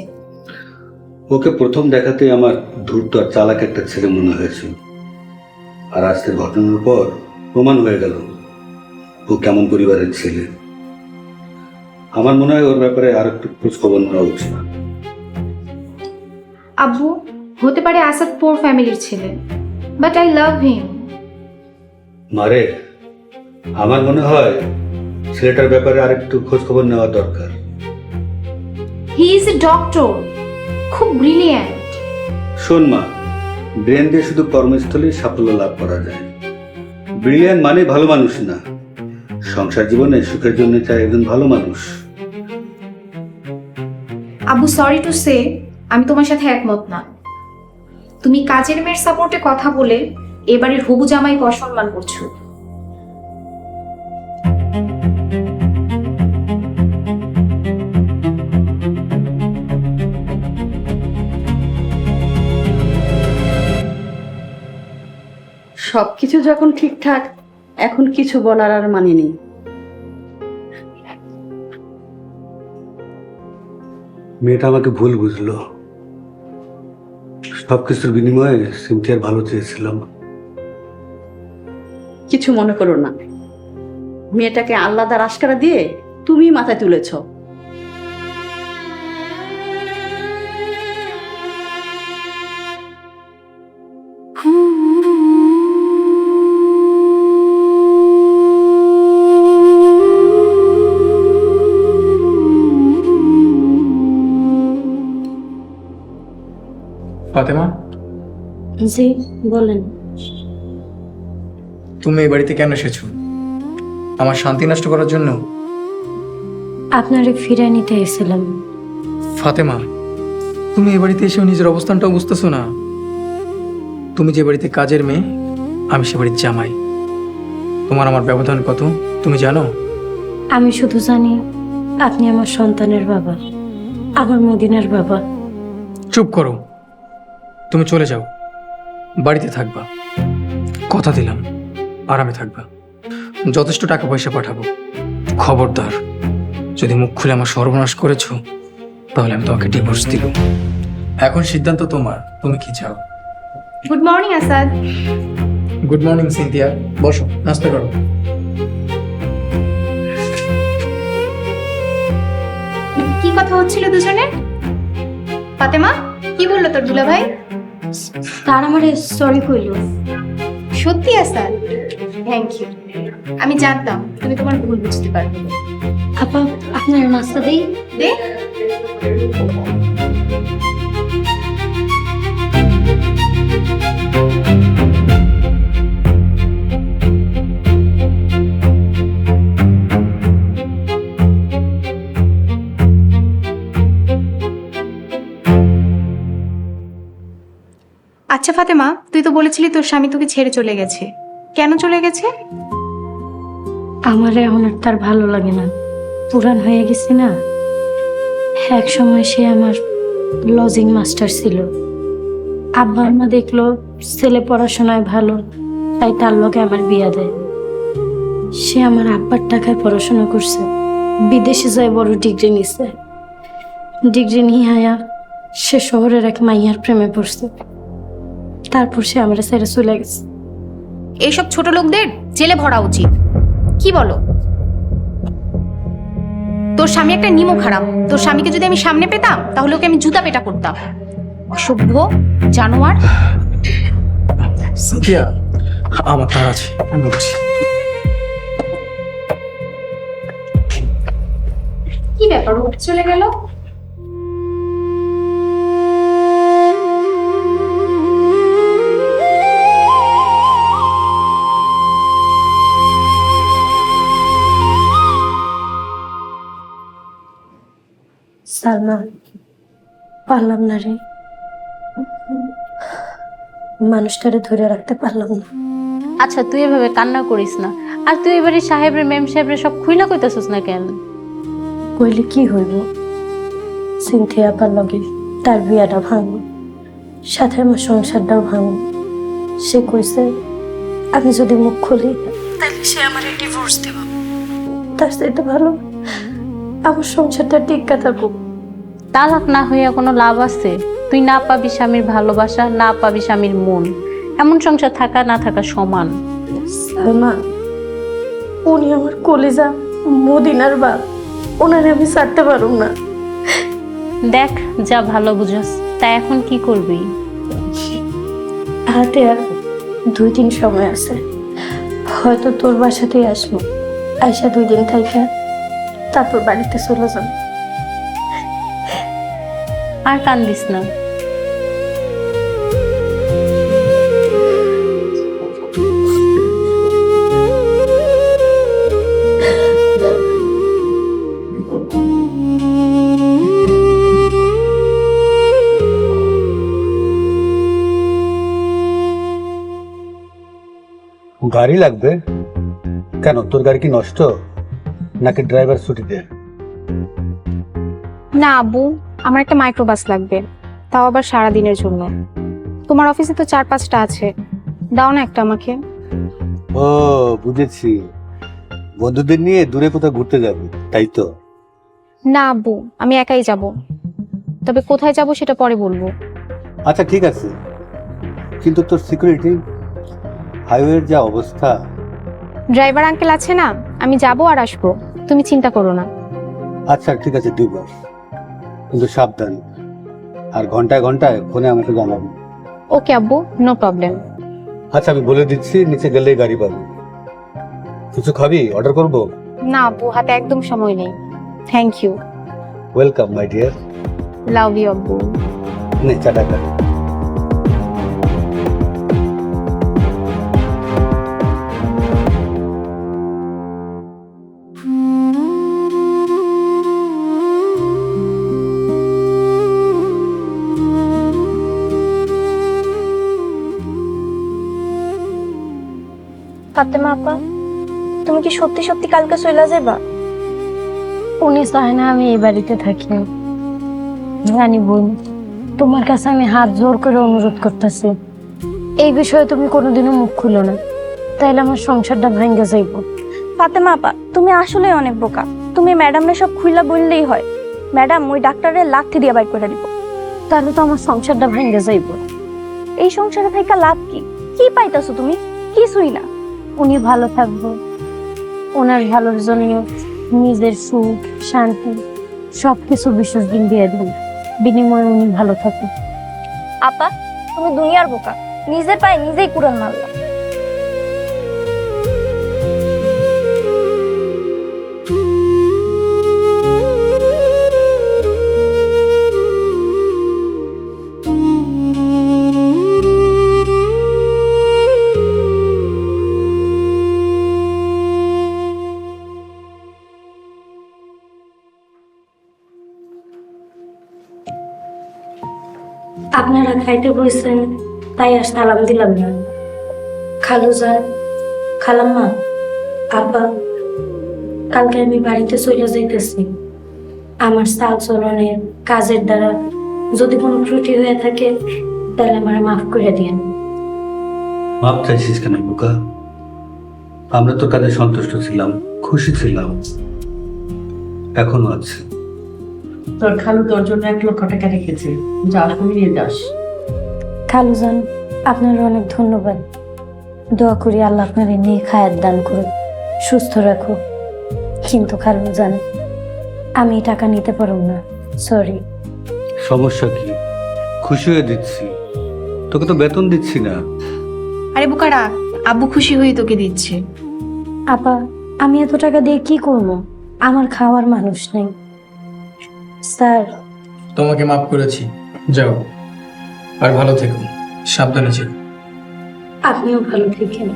ওকে প্রথম দেখাতেই আমার ধূর্ত আর চালাক একটা ছেলে মনে হয়েছিল। আর আজকের ঘটনার পর প্রমাণ হয়ে গেল ও কেমন পরিবারের ছেলে। আমার মনে হয় ওর ব্যাপারে আর একটু খোঁজ খবর নেওয়া উচিত। আব্বু, হতে পারে আসাদ পোর ফ্যামিলির ছেলে, বাট আই লাভ হিম। মারে, আমার মনে হয় ছেলেটার ব্যাপারে আর একটু খোঁজ খবর নেওয়া দরকার। হি ইজ এ ডক্টর, খুব ব্রিলিয়ান্ট। শোন মা, ব্রেন দিয়ে শুধু কর্মস্থলেই সাফল্য লাভ করা যায়। ব্রিলিয়ান্ট মানে ভালো মানুষ না। সংসার জীবনে সুখের জন্য চাই একজন ভালো মানুষ। আব্বু, সরি টু সে, আমি তোমার সাথে একমত না। তুমি কাজের মেয়ের সাপোর্টে কথা বলে এবারের হবু জামাইকে অসম্মান করছো। সবকিছু যখন ঠিকঠাক, এখন কিছু বলার আর মানে নেই। মেয়েটা আমাকে ভুল বুঝলো। সবকিছুর বিনিময়ে সিনথিয়ার ভালো চেয়েছিলাম। কিছু মনে করো না, মেয়েটাকে আল্লাহদার আশকারা দিয়ে তুমি মাথায় তুলেছ। ফাতেমা, জি বলেন। তুমি এই বাড়িতে কেন এসেছো? আমার শান্তি নষ্ট করার জন্য? আপনারে ফিরে নিতে এসেছিলাম। ফাতেমা, তুমি এই বাড়িতে এসেও নিজের অবস্থানটাও বুঝতেছো না। তুমি যে বাড়িতে কাজের মেয়ে, আমি সে বাড়ির জামাই। তোমার আমার ব্যবধান কত তুমি জানো? আমি শুধু জানি আপনি আমার সন্তানের বাবা, আমার মদিনার বাবা। চুপ করো, তুমি চলে যাও, বাড়িতে থাকবা। কথা দিলাম আরামে থাকবা, যথেষ্ট টাকা পয়সা পাঠাবো। খবরদার, যদি মুখ খুলে আমার সর্বনাশ করেছো তাহলে আমি তোমাকে ডিভোর্স দিব। এখন সিদ্ধান্ত তোমার, তুমি কি চাও? Good morning Asad. Good morning Cynthia, বসো নাস্তা করো। কি কথা হচ্ছিল দুজনের? ফাতেমা, কি বললো তোর দুলা ভাই? তার আমারে সরি কইল। সত্যি আসাদ? Thank you. আমি জানতাম তুমি তোমার ভুল বুঝতে পারবে। আপা, আপনার নাস্তা দেই? দে। আচ্ছা ফাতেমা, তুই তো বলেছিলি তোর স্বামী তোকে ছেড়ে চলে গেছে। কেন চলে গেছে? আমার এখন আর তার ভালো লাগে না, পুরান হয়ে গেছি না। এক সময় সে আমার লজিং মাস্টার ছিল। আব্বা আম্মা দেখলো ছেলে পড়াশোনায় ভালো, তাই তার লগে আমার বিয়া দেয়। সে আমার আব্বার টাকায় পড়াশোনা করছে, বিদেশে যায় বড় ডিগ্রি নিছে। ডিগ্রি নিয়ে আয়া সে শহরের এক মাইয়ার প্রেমে পড়ছে, তারপর সে আমার ছেড়ে চলে গেছে। এইসব ছোট লোকদের জেলে ভরা উচিত। কি বলো? তোর স্বামী একটা নিমক হারাম। তোর স্বামীকে যদি আমি সামনে পেতাম তাহলে ওকে আমি জুতা পেটা করতাম। অসভ্য জানোয়ার। সিনথিয়া, আমার তার আছে, আমি বলছি। কি ব্যাপার, ও চলে গেল? সালমা, পারলাম না রে, মানুষটারে ধরে রাখতে পারলাম না। আচ্ছা তুই এভাবে কান্না করিস না। আর তুই এবারে সাহেবরে মেম সাহেবরে সব খুইলা কইতাছিস না কেন? কইলে কি হইব? সিনথিয়া আপার লগে তার বিয়াটা ভাঙব, সাথে আমার সংসারটাও ভাঙব। সে কইছে আমি যদি মুখ খুলি তাহলে সে আমারে ডিভোর্স দেব। তার চাইতে ভালো আমার সংসারটা টিকা থাকুক। তালাক না হইয়া কোনো লাভ আছে? তুই না পাবি স্বামীর ভালোবাসা, না পাবি স্বামীর মন। এমন সংসার থাকা না থাকা সমান। সালমা, উনি আমার কলিজা, মদিনার বাপ, ওনারে আমি ছাড়তে পারুম না। দেখ যা ভালো বুঝাস, তা এখন কি করবি? হাতে আর 2 দিন সময় আছে, হয়তো তোর বাসাতেই আসবো। আইসা 2 দিন থাইকা তারপর বাড়িতে চলে যাবো। আর কান্দিস না। গাড়ি লাগবে কেন? তোর গাড়ি কি নষ্ট নাকি ড্রাইভার ছুটিতে? না আব্বু, আমার একটা মাইক্রোবাস লাগবে, তাও আবার সারাদিনের জন্য। তোমার অফিসে তো 4-5টা আছে, দাও না একটা আমাকে। ও বুঝেছি, বন্ধুদের নিয়ে দূরে কোথাও ঘুরতে যাবে তাই তো? না আব্বু, আমি একাই যাব, তবে কোথায় যাব সেটা পরে বলবো। আচ্ছা ঠিক আছে, কিন্তু তোর সিকিউরিটি, হাইওয়ের যা অবস্থা, ড্রাইভার আঙ্কেল আছে না, আমি যাব আর আসবো, তুমি চিন্তা করো না। আচ্ছা ঠিক আছে দিব, কিন্তু সাবধান, আর ঘন্টায় ঘন্টায় ফোনে আমাকে জানাবেন। ওকে আব্বু, নো প্রবলেম। আচ্ছা আমি বলে দিচ্ছি, নিচে গেলেই গাড়ি পাবো। কিছু খাবি, অর্ডার করবো? না আব্বু, হাতে একদম সময় নেই। Thank you. Welcome my dear. Love you আব্বু। নে চাটা খা। ফাতেমা আপা, তুমি কি সত্যি সত্যি কালকে চলে যাবা? উনি চায় না আমি এই বাড়িতে থাকি। জানি বোন, তোমার কাছে আমি হাত জোর করে অনুরোধ করতেছি, এই বিষয়ে তুমি কোনোদিনও মুখ খুলো না, তাইলে আমার সংসারটা ভাঙ্গে যাইব। ফাতেমা আপা, তুমি আসলে অনেক বোকা। তুমি ম্যাডামরে সব খুইলা বললেই হয়, ম্যাডাম ওই ডাক্তারের লাথি দিয়ে বাইর করে দিব। তাহলে তো আমার সংসারটা ভাঙ্গে যাইব। এই সংসারে থেকে লাভ কি? কি পাইতাছো তুমি? কিছুই না। উনি ভালো থাকবো, ওনার ভালোর জন্য নিজের সুখ শান্তি সবকিছু বিসর্জন দিয়ে দিন, বিনিময়ে উনি ভালো থাকুন। আপা, তুমি দুনিয়ার বোকা, নিজের পায়ে নিজেই কুড়াল মারলা। আপনারা খাইতে বসছেন তাই আর সালাম দিলাম না। খালু যান, খালাম্মা, আব্বা, কালকে আমি বাড়িতে চলে যাইতেছি। আমার চাল চলনের কাজের দ্বারা যদি কোনো ত্রুটি হয়ে থাকে তাহলে আমার মাফ করে দিন। মাপ চাইছিস কেন বোকা? আমরা তোর কাজে সন্তুষ্ট ছিলাম, খুশি ছিলাম, এখনো আছে। তোর খালু তোর জন্য 1 লক্ষ টাকা রেখেছে, যা তুমি নিয়ে যাস। খালু যান, আপনার অনেক ধন্যবাদ। দোয়া করি আল্লাহ আপনার নিয়ে খায়াত দান করুন, সুস্থ রাখো। কিন্তু খালু যান, আমি টাকা নিতে পারব না, সরি। সমস্যা কি? খুশি হয়ে দিচ্ছি, তোকে তো বেতন দিচ্ছি না। আরে বোকারা, আব্বু খুশি হয়ে তোকে দিচ্ছে। আপা, আমি এত টাকা দিয়ে কি করব? আমার খাওয়ার মানুষ নেই। স্যার, তোমাকে মাফ করেছি, যাও, আর ভালো থেকো, সাবধানে থেকো। আপনিও ভালো থাকেন।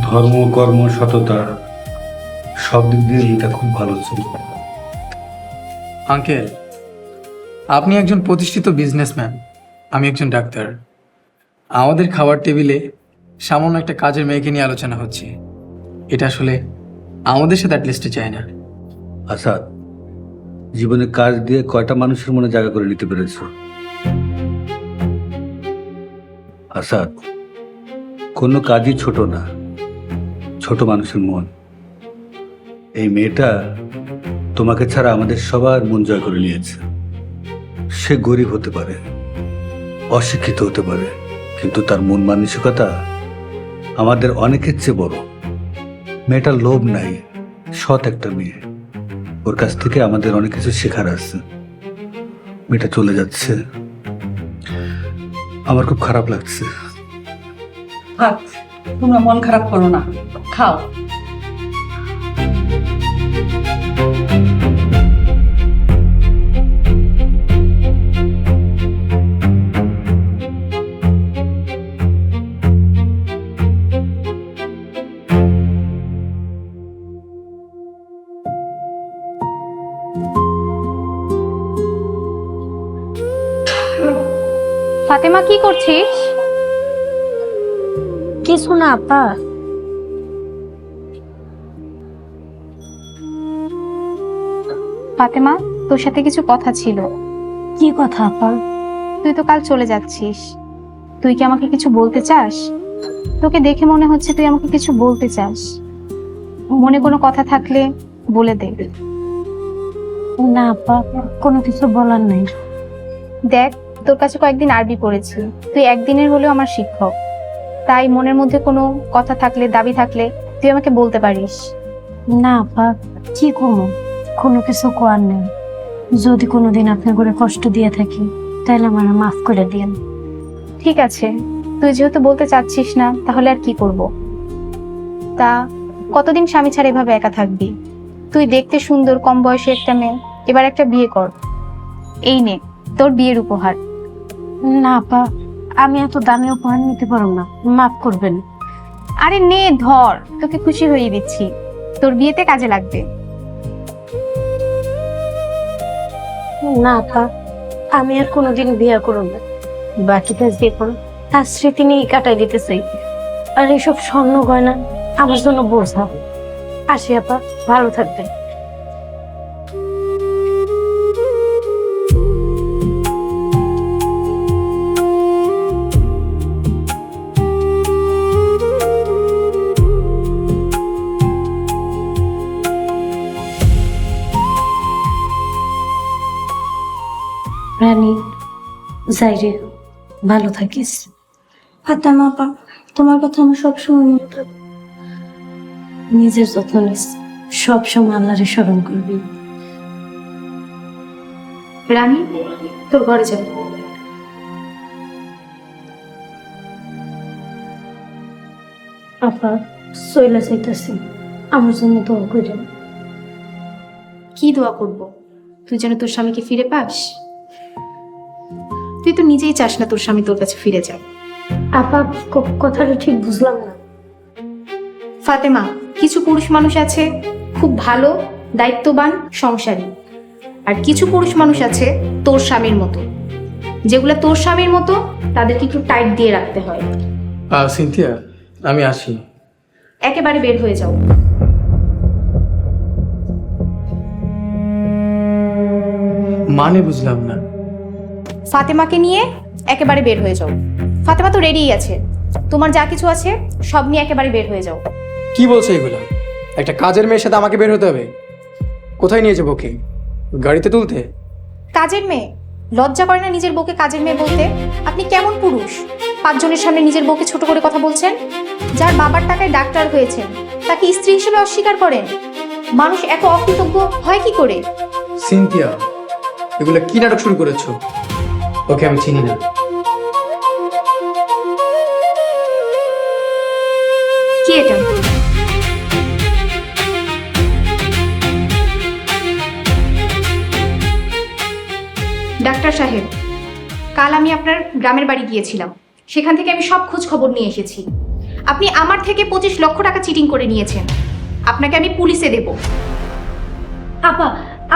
ধর্ম, কর্ম, সততা সব দিক দিয়ে এটা খুব ভালো ছিল। আঙ্কেল, আপনি একজন প্রতিষ্ঠিত বিজনেসম্যান, আমি একজন ডাক্তার। আমাদের খাবার টেবিলে সামান্য একটা কাজের মেয়েকে নিয়ে আলোচনা হচ্ছে। এটা আসলে আমাদের সাথে অ্যাটলিস্টে চায় না। আসাদ, জীবনে কাজ দিয়ে কয়টা মানুষের মনে জায়গা করে নিতে পেরেছ? আসাদ, কোনো কাজই ছোট না, ছোট মানুষের মন। এই মেয়েটা তোমাকে ছাড়া আমাদের সবার মন জয় করে নিয়েছে। সে গরিব হতে পারে, অশিক্ষিত হতে পারে, কিন্তু তার মন মানসিকতা আমাদের অনেকের চেয়ে বড়। মেয়েটার লোভ নাই, সৎ একটা মেয়ে। ওর কাছ থেকে আমাদের অনেক কিছু শেখার আছে। মেয়েটা চলে যাচ্ছে, আমার খুব খারাপ লাগছে। থাক, তোমরা মন খারাপ করো না, খাও। ফাতেমা, কি করছিস? কিছু না আপা। ফাতেমা, তোর সাথে কিছু কথা ছিল। কি কথা আপা? তুই তো কাল চলে যাচ্ছিস, তুই কি আমাকে কিছু বলতে চাস? তোকে দেখে মনে হচ্ছে তুই আমাকে কিছু বলতে চাস। মনে কোনো কথা থাকলে বলে দে। না আপা, কোনো কিছু বলার নেই। দেখ, তোর কাছে কয়েকদিন আরবি পড়েছি, তুই একদিনের হলেও আমার শিক্ষক, তাই মনের মধ্যে কোনো কথা থাকলে, দাবি থাকলে তুই আমাকে বলতে পারিস। না আপা, কি করবো, কোনো কিছু কোয়ার নেই। যদি কোনোদিন আপনার করে কষ্ট দিয়ে থাকি তাহলে আমার মাফ করে দিন। ঠিক আছে, তুই যেহেতু বলতে চাচ্ছিস না তাহলে আর কি করব। তা কতদিন স্বামী ছাড়া এভাবে একা থাকবি? তুই দেখতে সুন্দর, কম বয়সী একটা মেয়ে, এবার একটা বিয়ে কর। এই নে তোর বিয়ের উপহার। না আপা, আমি এত দামি উপহার নিতে পারবো না, মাফ করবেন। আরে নে ধর, তোকে খুশি হয়ে দিচ্ছি, তোর বিয়েতে কাজে লাগবে। না আপা, আমি আর কোনোদিন বিয়ে করব না। বাকিটা যে কোনো তার স্মৃতি নিয়ে কাটাই দিতে চাই। আর এসব স্বর্ণ গয়না আমার জন্য বোঝা। আসি আপা, ভালো থাকবেন। রানী, যাই রে, ভালো থাকিস। ফাতেমা আপা, তোমার কথা আমি সবসময় মনে থাকবো। নিজের যত্ন নিস, সবসময় আল্লাহরে স্মরণ করবি। রানী, তোর ঘরে যাবো। আপা, সইলা চাইতেছি, আমার জন্য দোয়া করেন। কি দোয়া করব? তুই যেন তোর স্বামীকে ফিরে পাস। তুই তো নিজেই চাস না তোর স্বামী তোর কাছে ফিরে যাক। আপা, কথাটা ঠিক বুঝলাম না। ফাতেমা, কিছু পুরুষ মানুষ আছে খুব ভালো, দায়িত্ববান, সংসারী, আর কিছু পুরুষ মানুষ আছে তোর স্বামীর মতো। যেগুলা তোর স্বামীর মতো তাদেরকে একটু টাইট দিয়ে রাখতে হয়। সিনথিয়া, আমি আসি। একেবারে বের হয়ে যাও। মানে বুঝলাম না। ফাতেমাকে নিয়ে একেবারে বের হয়ে যাও। ফাতেমা তো রেডিই আছে, তোমার যা কিছু আছে সব নিয়ে একেবারে বের হয়ে যাও। কি বলছো এগুলা? একটা কাজের মেয়ের সাথে আমাকে বের হতে হবে? কোথায় নিয়ে যাবো? কি গাড়িতে তুলতে? কাজের মেয়ে? লজ্জা করে না নিজের বউকে কাজের মেয়ে বলতে? আপনি কেমন পুরুষ, 5 জনের সামনে নিজের বউকে ছোট করে কথা বলছেন? যার বাবার টাকায় ডাক্তার হয়েছেন তাকে স্ত্রী হিসেবে অস্বীকার করেন? মানুষ এত অকৃতজ্ঞ হয় কি করে? সিনথিয়া, এগুলা কি নাটক শুরু করেছো? ওকে আমি চিনি না। কি এটা? ডাক্তার সাহেব, কাল আমি আপনার গ্রামের বাড়ি গিয়েছিলাম, সেখান থেকে আমি সব খোঁজ খবর নিয়ে এসেছি। আপনি আমার থেকে 25 লক্ষ টাকা চিটিং করে নিয়েছেন। আপনাকে আমি পুলিশে দেব। আপা,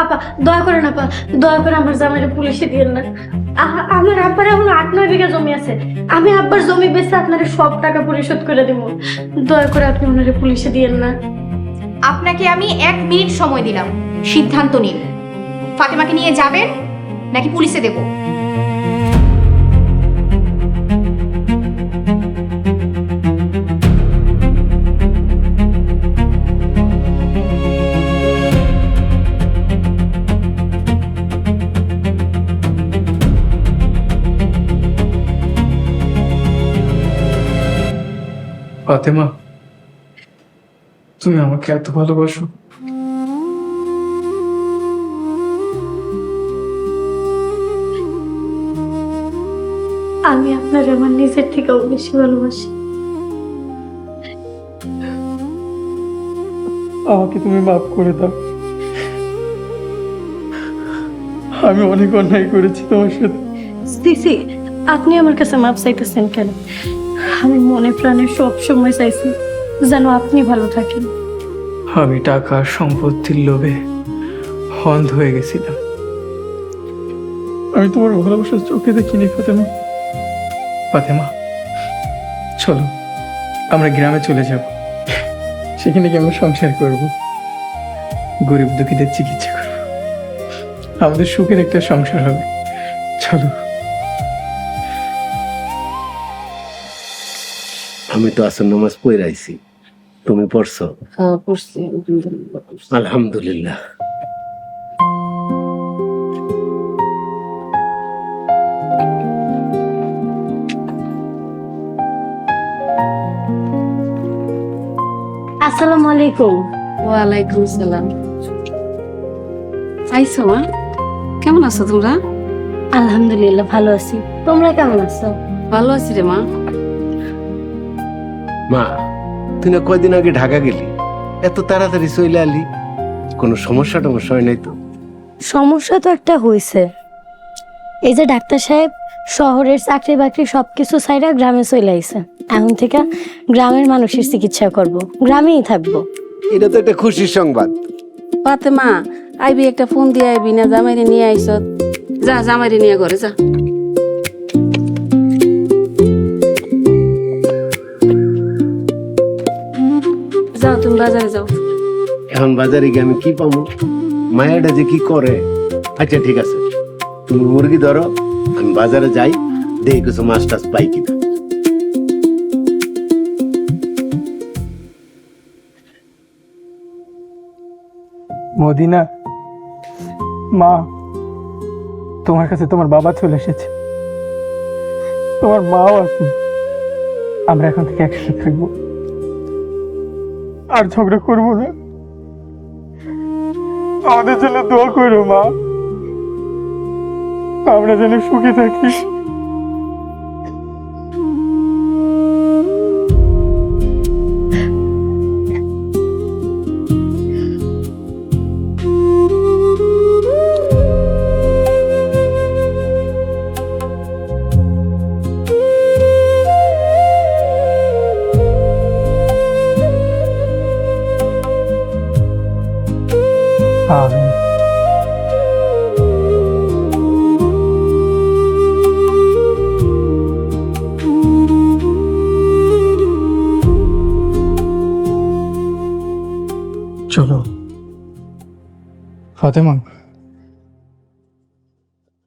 আপা দয়া করেন, আপা দয়া করে আমার জামাইরে পুলিশে দিয়েন না। আমার আব্বার এখন 8-9 বিঘা জমি আছে, আমি আব্বার জমি বেচে আপনার সব টাকা পরিশোধ করে দিব। দয়া করে আপনি ওনারে পুলিশে দিয়েন না। আপনাকে আমি 1 মিনিট সময় দিলাম, সিদ্ধান্ত নিন। ফাতেমাকে নিয়ে যাবেন নাকি পুলিশে দেব? ফাতেমা, তুমি আমাকে এত ভালোবাসো? আমি আপনার আমার নিজের থেকেও বেশি ভালোবাসি। আমাকে তুমি মাফ করে দাও। আমি অনেক অন্যায় করেছি তোমার সাথে। সিসি, আপনি আমার কাছে মাপ চাইতেছেন কেন? আমি মনে প্রাণে সব সময় চাইছি যেন আপনি ভালো থাকেন। আমি টাকা সম্পত্তির লোভে অন্ধ হয়ে গেছিলাম। আমি তোমার ভালোবাসার চোখে দেখিনি ফাতেমা। ফাতেমা, চলো আমরা গ্রামে চলে যাব, সেখানে গিয়ে আমরা সংসার করব, গরিব দুঃখীদের চিকিৎসা করব, আমাদের সুখের একটা সংসার হবে। চলো। আমি তো আসর নামাজ পড়ে আইছি, তুমি পড়ছো? হ্যাঁ পড়ছি, আলহামদুলিল্লাহ। আসসালামু আলাইকুম। ওয়ালাইকুম সালাম। আইসো মা, কেমন আছো তোমরা? আলহামদুলিল্লাহ ভালো আছি, তোমরা কেমন আছো? ভালো আছি রে মা। মা, তুই না কয়দিন আগে ঢাকা গেলি, এত তাড়াতাড়ি চলে আলি? কোনো সমস্যা টমস্যা হয় নাই তো? সমস্যা তো একটা হয়েছে। এই যে ডাক্তার সাহেব শহরের চাকরি বাকরি সবকিছু ছাইরা গ্রামে চলে আইছে। এখন থেকে গ্রামের মানুষের চিকিৎসা করব, গ্রামেই থাকবো। এটা তো একটা খুশির সংবাদ। ফাতেমা, আইবি একটা ফোন দিয়ে আইবি না, জামাইরে নিয়ে আইস। যা জামাইরে নিয়ে ঘরে যা। যাও তুমি বাজারে যাও। এখন বাজারে গিয়ে আমি কি পাবো? মায়াটা যে কি করে। আচ্ছা ঠিক আছে, তুমি মুরগি ধরো, আমি বাজারে যাই, দেখি কিছু মাছ টাছ পাই কিনা। মদিনা, মা, তোমার কাছে তোমার বাবা চলে এসেছে, তোমার মাও আছে। আমরা এখন থেকে একসাথে থাকবো, আর ঝগড়া করবো না। আমাদের জন্য দোয়া করো মা, আমরা যেন সুখে থাকি। আমিন। চলো ফাতেমা,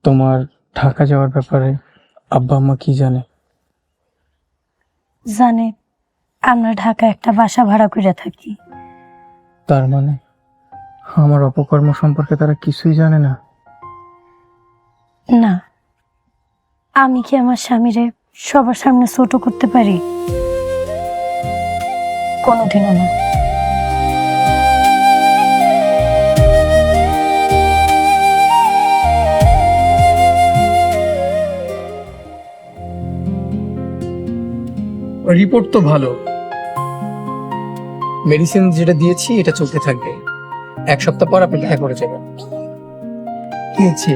তোমার ঢাকা যাওয়ার ব্যাপারে আব্বা আম্মা কি জানে? জানে আমরা ঢাকা একটা বাসা ভাড়া করে থাকি। তার মানে আমার অপকর্ম সম্পর্কে তারা কিছুই জানে না? না, আমি কি আমার স্বামীরে সবার সামনে ছোট করতে পারি? কোনোদিনও না। রিপোর্ট তো ভালো, মেডিসিন যেটা দিয়েছি এটা চলতে থাকবে। 1 সপ্তাহ পর আপনি দেখা করে যাবেন। কি হচ্ছে?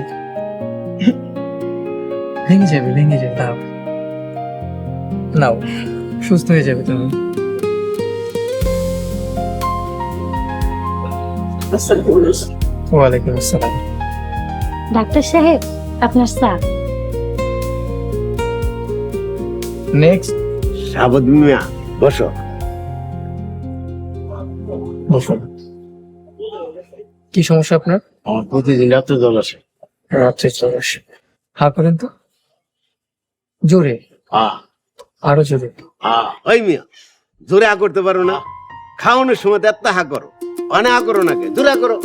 ভেঙে যাবে, ভেঙে যাবে। দাও, নাও, সুস্থ হয়ে যাবে তুমি। ওয়ালাইকুম আসসালাম। ডাক্তার সাহেব, আপনার চা। নেক্সট। সাবদ মিয়া, বসো। বসুন। কি সমস্যা আপনার? আমার প্রতিদিন রাত্রে জল আসে। রাত্রে চলে আসে। হা করেন তো, জোরে, আরো জোরে। ওই মিয়া, জোরে হা করতে পারো না? খাওয়ানোর সময় এত হা করো, অনেক হা করো নাকি? জোরে হা করো।